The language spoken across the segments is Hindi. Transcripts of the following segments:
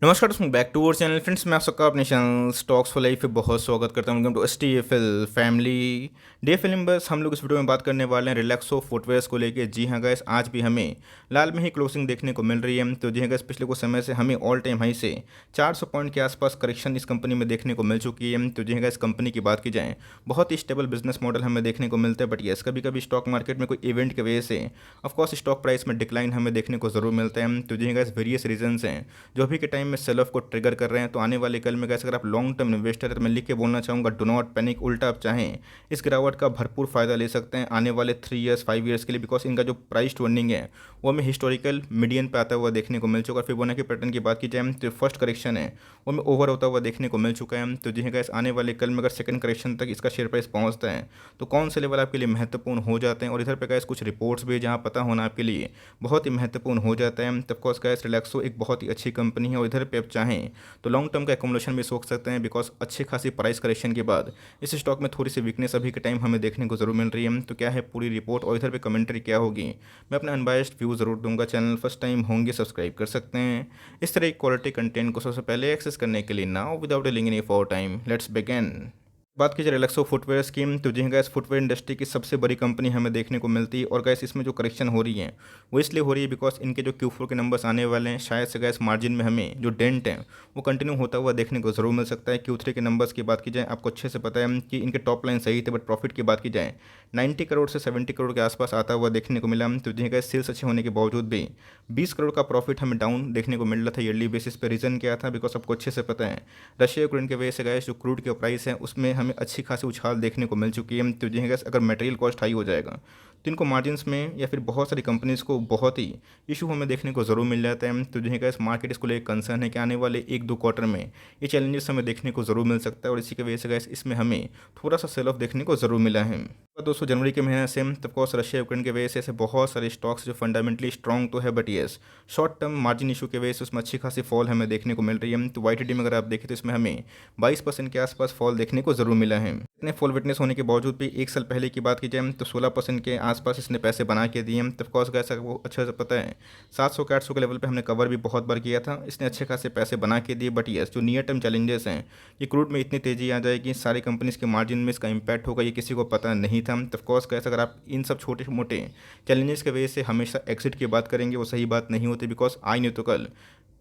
नमस्कार दोस्तों, back to our channel friends. मैं आप सबका अपने चैनल स्टॉक्स फॉर लाइफ पे बहुत स्वागत करता हूँ। Welcome to STFL family day film. बस हम लोग इस वीडियो में बात करने वाले हैं रिलैक्सो फुटवेयर्स को लेके। जी हाँ गैस, आज भी हमें लाल में ही क्लोजिंग देखने को मिल रही है। तो जी हाँ गैस, पिछले कुछ समय से हमें ऑल टाइम हाई से 400 पॉइंट के आसपास करेक्शन इस कंपनी में देखने को मिल चुकी है। तो जी हाँ गैस, कंपनी की बात की जाए, बहुत ही स्टेबल बिजनेस मॉडल हमें देखने को मिलता है। बट यस, कभी कभी स्टॉक मार्केट में कोई इवेंट की वजह से ऑफकोर्स स्टॉक प्राइस में डिक्लाइन हमें देखने को जरूर मिलता है। तो जी हाँ गैस, वेरियस रीजंस हैं जो अभी के टाइम में सेल ऑफ को ट्रिगर कर रहे हैं। तो आने वाले कल में कैसे, अगर आप लॉन्ग टर्म इन्वेस्टर है तो मैं लिख के बोलना चाहूँगा, डो नॉट पैनिक। उल्टा आप चाहें इस गिरावट का भरपूर फायदा ले सकते हैं आने वाले 3 ईयर्स 5 ईयर्स के लिए। बिकॉज इनका जो प्राइस टू अर्निंग है वो हमें हिस्टोरिकल मीडियन पे आता हुआ देखने को मिल चुका है। फिबोनाची पैटर्न की बात की जाए तो फर्स्ट करेक्शन है वो हमें ओवर होता हुआ देखने को मिल चुका है। तो जी गाइस, आने वाले कल में अगर सेकंड करेक्शन तक इसका शेयर प्राइस पहुंचता है तो कौन से लेवल आपके लिए महत्वपूर्ण हो जाते हैं। और इधर पे गाइस कुछ रिपोर्ट्स भी जहां पता होना आपके लिए बहुत ही महत्वपूर्ण हो जाता है। तब कोर्स गाइस, रिलैक्सो एक बहुत ही अच्छी कंपनी है और इधर पे आप चाहें तो लॉन्ग टर्म का एकोमोडेशन भी सोच सकते हैं। बिकॉज अच्छी खासी प्राइस करेक्शन के बाद इस स्टॉक में थोड़ी सी वीकनेस अभी के टाइम हमें देखने को जरूर मिल रही है। तो क्या है पूरी रिपोर्ट और इधर पे कमेंट्री क्या होगी, मैं अपना अनबायस्ड व्यू जरूर दूंगा। चैनल फर्स्ट टाइम होंगे सब्सक्राइब कर सकते हैं इस तरह की क्वालिटी कंटेंट को सबसे पहले एक्सेस करने के लिए। Now without delaying any for time, let's begin. बात की जाए रिलैक्सो फुटवेयर स्कीम, तो जी गैस, फुटवेयर इंडस्ट्री की सबसे बड़ी कंपनी हमें देखने को मिलती है। और गैस, इसमें जो करेक्शन हो रही है वो इसलिए हो रही है बिकॉज इनके जो Q4 के नंबर्स आने वाले हैं, शायद से गैस मार्जिन में हमें जो डेंट है वो कंटिन्यू होता हुआ देखने को जरूर मिल सकता है। Q3 के नंबर्स की बात की जाए, आपको अच्छे से पता है कि इनके टॉप लाइन सही थे, बट प्रॉफिट की बात की जाए 90 करोड़ से 70 करोड़ के आसपास आता हुआ देखने को मिला। तो जी गैस, सेल्स अच्छे होने के बावजूद भी 20 करोड़ का प्रॉफिट हमें डाउन देखने को मिल रहा था ईयरली बेसिस पे। रीजन क्या था, बिकॉज आपको अच्छे से पता है रशिया यूक्रेन के वजह से गैस जो क्रूड के प्राइस है उसमें हमें अच्छी खासी उछाल देखने को मिल चुकी है। तो जी गैस, अगर मटेरियल कॉस्ट हाई हो जाएगा तो इनको मार्जिन्स में या फिर बहुत सारी कंपनीज को बहुत ही इशू हमें देखने को ज़रूर मिल जाता है। तो जो है गैस, मार्केट इसको लेकर कंसर्न है कि आने वाले 1-2 क्वार्टर में ये चैलेंजेस हमें देखने को ज़रूर मिल सकता है। और इसी की वजह से गैस, इसमें हमें थोड़ा सा सेल ऑफ देखने को ज़रूर मिला है। तो दोस्तों, जनवरी के महीने से तब कोर्स रशिया यूक्रेन की वजह से ऐसे बहुत सारे स्टॉक्स जो फंडामेंटली स्ट्रॉन्ग तो है, but yes short term margin issue की वजह से उसमें अच्छी खासी फॉल हमें देखने को मिल रही है। तो YTD में अगर आप देखें तो इसमें हमें 22% के आसपास फॉल देखने को ज़रूर मिला है। इतने फॉल विटनेस होने के बावजूद भी एक साल पहले की बात की जाए तो 16% के आसपास इसने पैसे बना के दिए। तब कोर्स गैस, वो अच्छा से पता है 700 के 800 के लेवल पे हमने कवर भी बहुत बार किया था, इसने अच्छे खासे पैसे बना के दिए। बट येस, जो नियर टर्म चैलेंजेस हैं कि क्रूड में इतनी तेज़ी आ जाएगी, सारी कंपनीज के मार्जिन में इसका इंपैक्ट होगा, ये किसी को पता नहीं था। तब कोर्स गैस, अगर आप इन सब छोटे मोटे चैलेंजेस की वजह से हमेशा एग्जिट की बात करेंगे वो सही बात नहीं होती। बिकॉज आई नहीं तो कल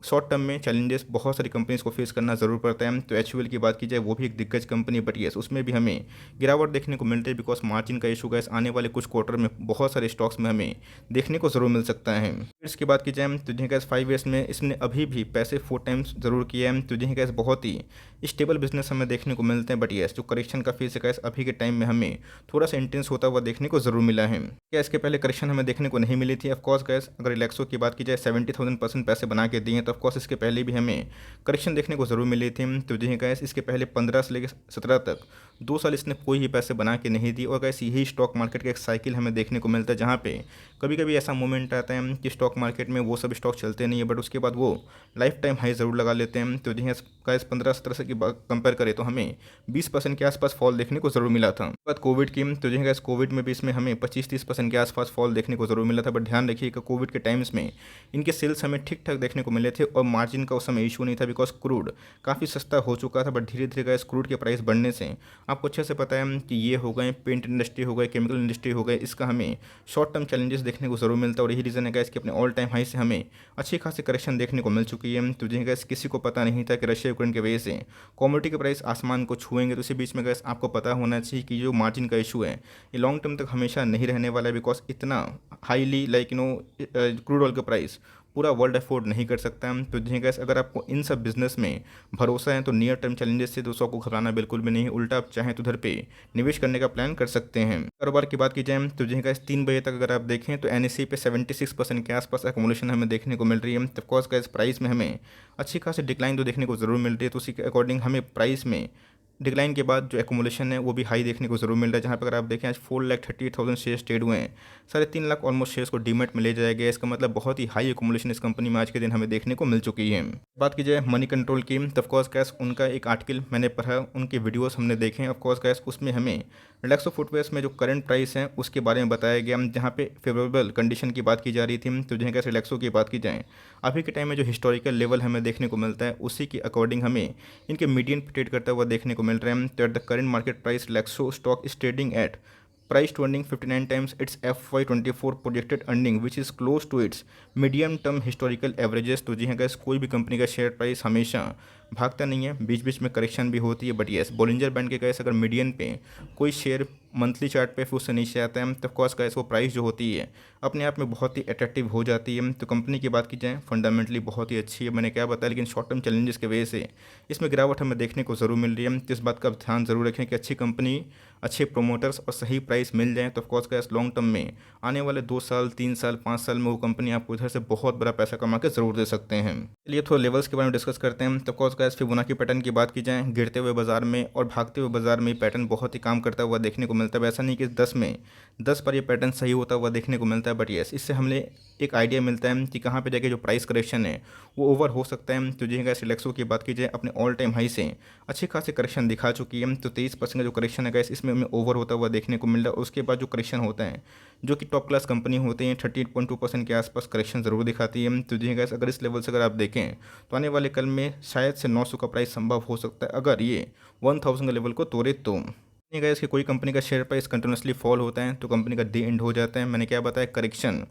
शॉर्ट टर्म में चैलेंजेस बहुत सारी कंपनीज को फेस करना ज़रूर पड़ता है। तो HUL की बात की जाए, वो भी एक दिग्गज कंपनी है, बट येस उसमें भी हमें गिरावट देखने को मिलती है बिकॉज मार्जिन का इशू गैस आने वाले कुछ क्वार्टर में बहुत सारे स्टॉक्स में हमें देखने को ज़रूर मिल सकता है। इसकी बात की जाए तो जी गैस, 5 ईयर्स में इसने अभी भी पैसे 4 टाइम्स ज़रूर किया है। तो जी गैस, बहुत ही स्टेबल बिजनेस हमें देखने को मिलते हैं। बट येस, जो करेक्शन का फेस है गैस, अभी के टाइम में हमें थोड़ा सा इंटेंस होता हुआ देखने को ज़रूर मिला है। क्या इसके पहले करेक्शन हमें देखने को नहीं मिली थी? ऑफकोर्स गैस, अगर रिलैक्सो की बात की जाए 70,000% पैसे बना के दिए हैं, तो ऑफकोर्स इसके पहले भी हमें करेक्शन देखने को ज़रूर मिली थी। तो जी गैस, इसके पहले 15 से लेकर 17 तक 2 साल इसने कोई ही पैसे बना के नहीं दी। और गैस, यही स्टॉक मार्केट का एक साइकिल हमें देखने को मिलता है जहाँ पे कभी कभी ऐसा मोमेंट आता है कि स्टॉक मार्केट में वो सब स्टॉक चलते नहीं है, बट उसके बाद वो लाइफ टाइम हाई ज़रूर लगा लेते हैं। तो जी गैस, 15-17 से की कंपेयर करें तो हमें 20% के आसपास फॉल देखने को ज़रूर मिला था। बात कोविड की, तो जी गैस, कोविड में भी इसमें हमें 25-30% के आसपास फॉल देखने को ज़रूर मिला था। बट ध्यान रखिए कि कोविड के टाइम्स में इनके सेल्स हमें ठीक ठाक देखने को मिले थे और मार्जिन का उस समय इशू नहीं था बिकॉज क्रूड काफ़ी सस्ता हो चुका था। बट धीरे धीरे गैस, क्रूड के प्राइस बढ़ने से आपको अच्छे से पता है कि ये हो गए पेंट इंडस्ट्री हो गए, केमिकल इंडस्ट्री हो गए, इसका हमें शॉर्ट टर्म चैलेंजेस देखने को ज़रूर मिलता है। और यही रीज़न है गैस कि अपने ऑल टाइम हाई से हमें अच्छी खासी करेक्शन देखने को मिल चुकी है। तो जी गैस, किसी को पता नहीं था कि रशिया यूक्रेन की वजह से कॉमोडिटी के प्राइस आसमान को छुएंगे। तो इसी बीच में गैस, आपको पता होना चाहिए कि जो मार्जिन का इशू है ये लॉन्ग टर्म तक हमेशा नहीं रहने वाला है। बिकॉज इतना हाईली क्रूड ऑयल का प्राइस पूरा वर्ल्ड अफोर्ड नहीं कर सकता है। तो जी गैस, अगर आपको इन सब बिजनेस में भरोसा है तो नियर टर्म चैलेंजेस से दोस्तों को घबराना बिल्कुल भी नहीं है। उल्टा आप चाहें तो उधर पे निवेश करने का प्लान कर सकते हैं। कारोबार की बात की जाए तो जी गैस, 3 बजे तक अगर आप देखें तो NSE पे 76% के आसपास एकोमोडेशन हमें देखने को मिल रही है। तो ऑफकोर्स गैस, प्राइस में हमें अच्छी खासी डिक्लाइन तो देखने को ज़रूर मिल रही है। तो उसी के अकॉर्डिंग हमें प्राइस में डिक्लाइन के बाद जो एक्यूमुलेशन है वो भी हाई देखने को जरूर मिल रहा है, जहाँ पर अगर आप देखें आज 4,38,000 शेयर्स ट्रेड हुए हैं, 3.5 लाख ऑलमोस्ट शेयर्स को डीमेट में ले जाया गया। इसका मतलब बहुत ही हाई एक्यूमुलेशन इस कंपनी में आज के दिन हमें देखने को मिल चुकी है। बात की जाए मनी कंट्रोल की, तो ऑफकोर्स गैस उनका एक आर्टिकल मैंने पढ़ा, उनके वीडियोस हमने देखे। ऑफकोर्स गैस उसमें हमें रिलैक्सो फुटवेयर्स में जो करंट प्राइस है उसके बारे में बताया गया, जहाँ पे फेवरेबल कंडीशन की बात की जा रही थी। तो जहाँ कैसे रिलैक्सो की बात की जाए, अभी के टाइम में जो हिस्टोरिकल लेवल हमें देखने को मिलता है उसी के अकॉर्डिंग हमें इनके मीडियन पे ट्रेड करता हुआ देखने को मिल रहा है। तो at the current market price Relaxo stock is trading at price to earning 59 times its FY24 projected earning which is close to its medium term historical averages। तो जी हाँ गैस, कोई भी कंपनी का शेयर प्राइस हमेशा भागता नहीं है, बीच बीच में करेक्शन भी होती है, बट येस बोलिंजर बैंड के गैस अगर मीडियन पे कोई शेयर मंथली चार्ट पे फिर उससे नीचे आता है तो ऑफकोर्स गैस वो प्राइस जो होती है अपने आप में बहुत ही अट्रैक्टिव हो जाती है। तो कंपनी की बात की जाए फंडामेंटली बहुत ही अच्छी है, मैंने क्या बताया, लेकिन शॉर्ट टर्म चैलेंजेस की वजह से इसमें गिरावट हमें देखने को ज़रूर मिल रही है। तो इस बात का ध्यान जरूर रखें कि अच्छी कंपनी, अच्छे प्रोमोटर्स और सही प्राइस मिल जाए तो ऑफकोर्स गैस लॉन्ग टर्म में आने वाले 2 साल 3 साल 5 साल में वो कंपनी आपको इधर से बहुत बड़ा पैसा कमा के ज़रूर दे सकते हैं। चलिए थोड़ा लेवल्स के बारे में डिस्कस करते हैं। तो ऑफकोर्स गैस फिबोनाची पैटर्न की बात की जाए, गिरते हुए बाजार में और भागते हुए बाजार में पैटर्न बहुत ही काम करता हुआ देखने को मिलता है। ऐसा नहीं कि 10 में 10 पर ये पैटर्न सही होता हुआ देखने को मिलता है, बट येस इससे हमें एक आइडिया मिलता है कि कहाँ पे जाके जो प्राइस करेक्शन है वो ओवर हो सकता है। तो जी गैस रिलैक्सो की बात की जाए अपने ऑल टाइम हाई से अच्छी खासी करेक्शन दिखा चुकी है। तो 23% का जो करेक्शन है गैस इसमें हमें ओवर होता हुआ देखने को मिल रहा है। उसके बाद जो करेक्शन होता है जो कि टॉप क्लास कंपनी होते हैं 38.2% के आसपास करेक्शन ज़रूर दिखाती है। तो जी गैस अगर इस लेवल से अगर आप देखें तो आने वाले कल में शायद से 900 का प्राइस संभव हो सकता है अगर ये 1000 का लेवल को तोड़े तो। नहीं गैस कि कोई कंपनी का शेयर प्राइस कंटिन्यूसली फॉल होता है तो कंपनी का डे एंड हो जाता है। मैंने क्या बताया, करेक्शन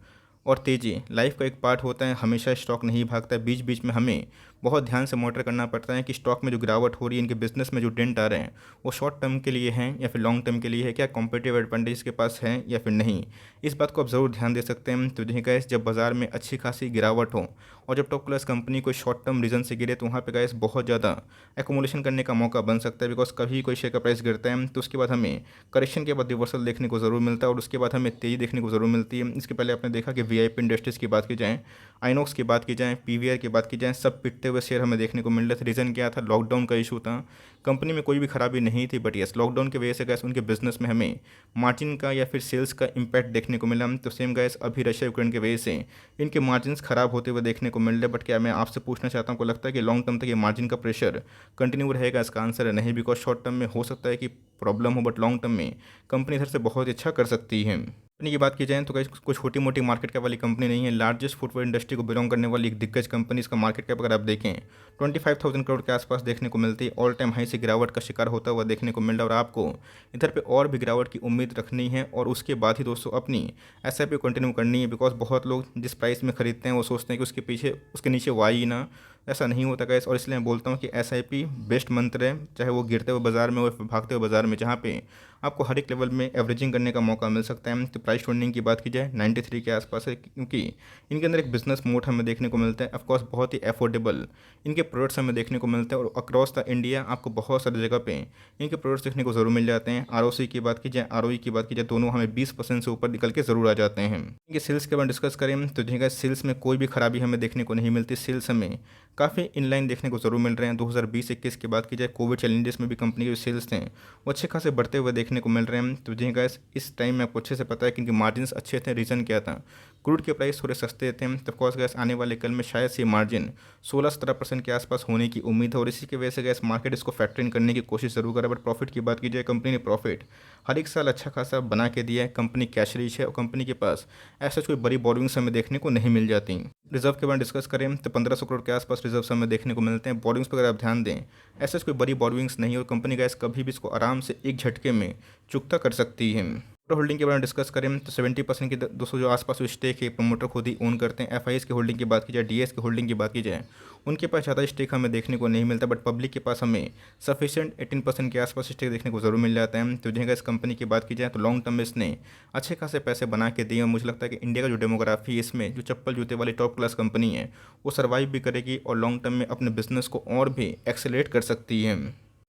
और तेज़ी लाइफ का एक पार्ट होता है, हमेशा स्टॉक नहीं भागता है, बीच बीच में हमें बहुत ध्यान से मॉनिटर करना पड़ता है कि स्टॉक में जो गिरावट हो रही है, इनके बिजनेस में जो डेंट आ रहे हैं वो शॉर्ट टर्म के लिए हैं या फिर लॉन्ग टर्म के लिए है, क्या कॉम्पिटिटिव एडवांटेज के पास है या फिर नहीं। इस बात को आप ज़रूर ध्यान दे सकते हैं। तो देखिए गैस जब बाजार में अच्छी खासी गिरावट हो और जब टॉप क्लास कंपनी कोई शॉर्ट टर्म रीजन से गिरे तो वहाँ पे गैस बहुत ज़्यादा एकोमोलेशन करने का मौका बन सकता है, बिकॉज कभी कोई शेयर का प्राइस गिरता है तो उसके बाद हमें करेक्शन के बाद रिवर्सल देखने को ज़रूर मिलता है और उसके बाद हमें तेज़ी देखने को ज़रूर मिलती है। इसके पहले आपने देखा कि वीआईपी इंडस्ट्रीज़ की बात की जाए, आइनॉक्स की बात की जाए, पीवीआर की बात की जाए, सब पिटते हुए शेयर हमें देखने को मिल रहे थे। रीज़न क्या था, लॉकडाउन का इशू था, कंपनी में कोई भी खराबी नहीं थी, बट यस लॉकडाउन की वजह से गैस उनके बिजनेस में हमें मार्जिन का या फिर सेल्स का इम्पैक्ट देखने को मिला। तो सेम गैस अभी रशिया यूक्रेन की वजह से इनके मार्जिन्स खराब होते हुए देखने को मिल रहे। बट क्या मैं आपसे पूछना चाहता हूँ, को लगता है कि लॉन्ग टर्म तक ये मार्जिन का प्रेशर कंटिन्यू रहेगा? इसका आंसर है नहीं, बिकॉज शॉर्ट टर्म में हो सकता है कि प्रॉब्लम हो, बट लॉन्ग टर्म में कंपनी इधर से बहुत अच्छा कर सकती है। कंपनी की बात की जाए तो कोई छोटी मोटी मार्केट कैप वाली कंपनी नहीं है, लार्जेस्ट फुटवेयर इंडस्ट्री को बिलोंग करने वाली एक दिग्गज कंपनी। इसका मार्केट कैप अगर आप देखें 25,000 करोड़ के आसपास देखने को मिलती है, ऑल टाइम हाई से गिरावट का शिकार होता हुआ देखने को मिल रहा है। और आपको इधर पे और भी गिरावट की उम्मीद रखनी है और उसके बाद ही दोस्तों अपनी एसआईपी कंटिन्यू करनी है, बिकॉज बहुत लोग जिस प्राइस में खरीदते हैं वो सोचते हैं कि उसके पीछे उसके नीचे वो आई ना, ऐसा नहीं होता गैस। और इसलिए मैं बोलता हूँ कि एसआईपी बेस्ट मंत्र है, चाहे वो गिरते हुए बाजार में हो भागते हुए बाजार में, जहाँ पे आपको हर एक लेवल में एवरेजिंग करने का मौका मिल सकता है। तो प्राइस ट्रेंडिंग की बात की जाए 93 के आसपास है, क्योंकि इनके अंदर एक बिजनेस मोड हमें देखने को मिलता है। ऑफकोर्स बहुत ही अफोर्डेबल इनके प्रोडक्ट्स हमें देखने को मिलते हैं और अक्रॉस द इंडिया आपको बहुत सारी जगह पे इनके प्रोडक्ट्स देखने को ज़रूर मिल जाते हैं। आरओसी की बात की जाए, आरओई की बात की जाए, दोनों हमें 20% से ऊपर निकल के ज़रूर आ जाते हैं। इनके सेल्स के बारे में डिस्कस करें तो देखिएगा सेल्स में कोई भी खराबी हमें देखने को नहीं मिलती, सेल्स हमें काफ़ी इनलाइन देखने को ज़रूर मिल रहे हैं। 2020-21 की बात की जाए कोविड चैलेंजेस में भी कंपनी के जो सेल्स थे वो अच्छे खासे बढ़ते हुए देखने को मिल रहे हैं। तो जी गैस इस टाइम में आपको अच्छे से पता है कि इनके मार्जिन्स अच्छे थे। रीज़न क्या था, क्रूड के प्राइस थोड़े सस्ते थे। तो ऑफकोर्स गैस आने वाले कल में शायद से मार्जिन 16-17% के आसपास होने की उम्मीद है और इसी की वजह से गैस मार्केट इसको फैक्टर इन करने की कोशिश जरूर करे। बट प्रॉफिट की बात की जाए कंपनी ने प्रॉफिट हर एक साल अच्छा खासा बना के दिया है, कंपनी कैश रिच है और कंपनी के पास ऐसा कोई बड़ी बोर्डिंग्स हमें देखने को नहीं मिल जाती। रिजर्व के बारे में डिस्कस करें तो 1500 करोड़ के आसपास रिजर्व हमें देखने को मिलते हैं। बोर्डिंग्स पर अगर आप ध्यान दें ऐसा कोई बड़ी बोर्डिंग्स नहीं है और कंपनी गैस कभी भी इसको आराम से एक झटके में चुकता कर सकती है। होल्डिंग के बारे में डिस्कस करें तो 70% की दोस्तों जो आसपास जो स्टेक है प्रमोटर खुद ही ओन करते हैं। एफआईएस की होल्डिंग की बात की जाए, डीएस की होल्डिंग की बात की जाए, उनके पास ज़्यादा स्टेक हमें देखने को नहीं मिलता, बट पब्लिक के पास हमें सफिशिएंट 18% के आसपास स्टेक देखने को जरूर मिल जाता है। तो जहाँ इस कंपनी की बात की जाए तो लॉन्ग टर्म में इसने अच्छे खासे पैसे बना के दिए और मुझे लगता है कि इंडिया का जो डेमोग्राफी इसमें जो चप्पल जूते वाली टॉप क्लास कंपनी है वो सर्वाइव भी करेगी और लॉन्ग टर्म में अपने बिजनेस को और भी एक्सेलरेट कर सकती है।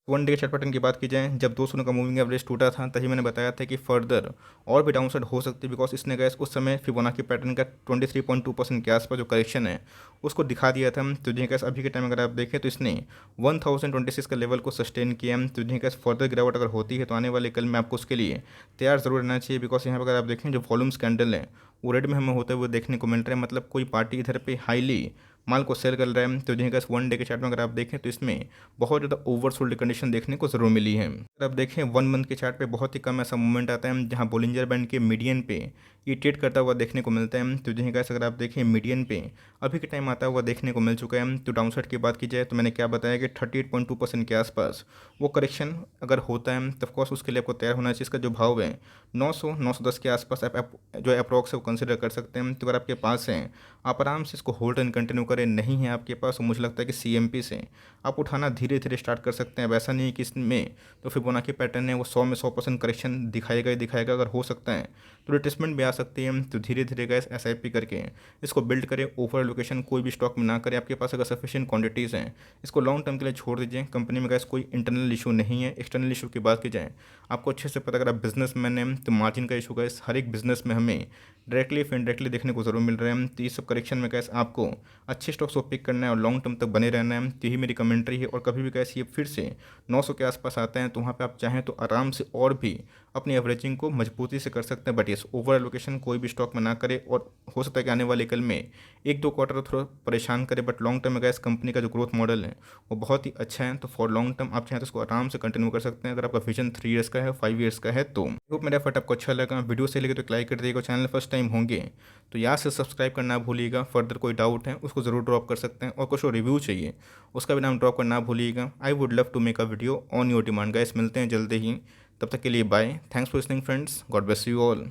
वन डे चार्ट पैटर्न की बात की जाए, जब 200 का मूविंग एवरेज टूटा था तभी मैंने बताया था कि फर्दर और भी डाउनसाइड हो सकती है, बिकॉज इसने गैस उस समय फिबोनाची पैटर्न का 23.2% के आसपास जो करेक्शन है उसको दिखा दिया था। तो जी गैस अभी के टाइम अगर आप देखें तो इसने 1026 का लेवल को सस्टेन किया। तो जी गैस फर्दर गिरावट अगर होती है तो आने वाले कल में आपको उसके लिए तैयार ज़रूर रहना चाहिए, बिकॉज यहाँ पर अगर आप देखें जो वॉल्यूम्स कैंडल है वो रेड में हमें होते हुए देखने को मिल रहा है, मतलब कोई पार्टी इधर पे हाईली माल को सेल कर रहा है। तो जी गैस वन डे के चार्ट में अगर आप देखें तो इसमें बहुत ज़्यादा ओवरसोल्ड कंडीशन देखने को ज़रूर मिली है। अगर आप देखें 1 मंथ के चार्ट पे बहुत ही कम ऐसा मूवमेंट आता है जहां बोलिंजर बैंड के मीडियन पे ये ट्रेड करता हुआ देखने को मिलता है। तो जी गैस अगर आप देखें मीडियन पे अभी के टाइम आता हुआ देखने को मिल चुका है। तो डाउनसाइड की बात की जाए तो मैंने क्या बताया कि 38.2% के आसपास वो करेक्शन अगर होता है तो ऑफकोर्स उसके लिए आपको तैयार होना चाहिए। इसका जो भाव है 900-910 के आसपास आप जो अप्रॉक्स है वो कंसिडर कर सकते हैं। तो अगर आपके पास है आप आराम से इसको होल्ड एंड कंटिन्यू करें, नहीं है आपके पास तो मुझे लगता है कि CMP से आप उठाना धीरे धीरे स्टार्ट कर सकते हैं। वैसा नहीं है कि इसमें तो फिबोनाची पैटर्न है वो 100 में 100% करेक्शन दिखाएगा ही दिखाएगा। अगर हो सकता है तो रिट्रेसमेंट भी आ सकती है। तो धीरे धीरे गैस SIP करके इसको बिल्ड करें। ओवर एलोकेशन कोई भी स्टॉक में ना करें। आपके पास अगर सफिशिएंट क्वांटिटीज़ हैं इसको लॉन्ग टर्म के लिए छोड़ दीजिए। कंपनी में गैस कोई इंटरनल इशू नहीं है। एक्सटर्नल इशू की बात की जाए आपको अच्छे से पता, अगर आप बिजनेस मैन हैं तो मार्जिन का इशू गैस हर एक बिजनेस में हमें डायरेक्टली फिर इनडायरेक्टली देखने को ज़रूर मिल रहे हैं। तो ये सब करेक्शन में गैस आपको अच्छे स्टॉक्स को पिक करना है और लॉन्ग टर्म तक बने रहना है। तो यही मेरी कमेंट्री है। और कभी भी गैस ये फिर से 900 के आसपास आते हैं तो वहाँ पे आप चाहें तो आराम से और भी अपनी एवरेजिंग को मजबूती से कर सकते हैं। बट ये ओवर एलोकेशन कोई भी स्टॉक में ना करे। और हो सकता है कि आने वाले कल में 1-2 क्वार्टर थोड़ा परेशान करे, बट लॉन्ग टर्म में गैस कंपनी का जो ग्रोथ मॉडल है वो बहुत ही अच्छा है। तो फॉर लॉन्ग टर्म आप चाहें तो उसको आराम से कंटिन्यू कर सकते हैं। अगर आपका विजन 3 ईयर्स का है, 5 ईयर्स का है तो होप मेरा एफर्ट आपको अच्छा लगा। वीडियो से लगे तो एक लाइक कर दीजिएगा। चैनल फर्स्ट टाइम होंगे तो यहाँ से सब्सक्राइब करना भूलिएगा। फर्दर कोई डाउट है उसको ज़रूर ड्रॉप कर सकते हैं। और कुछ रिव्यू चाहिए उसका भी नाम ड्रॉप करना भूलिएगा। I would love to make a video on your demand. Guys मिलते हैं जल्दी ही, तब तक के लिए bye. Thanks for listening friends. God bless you all.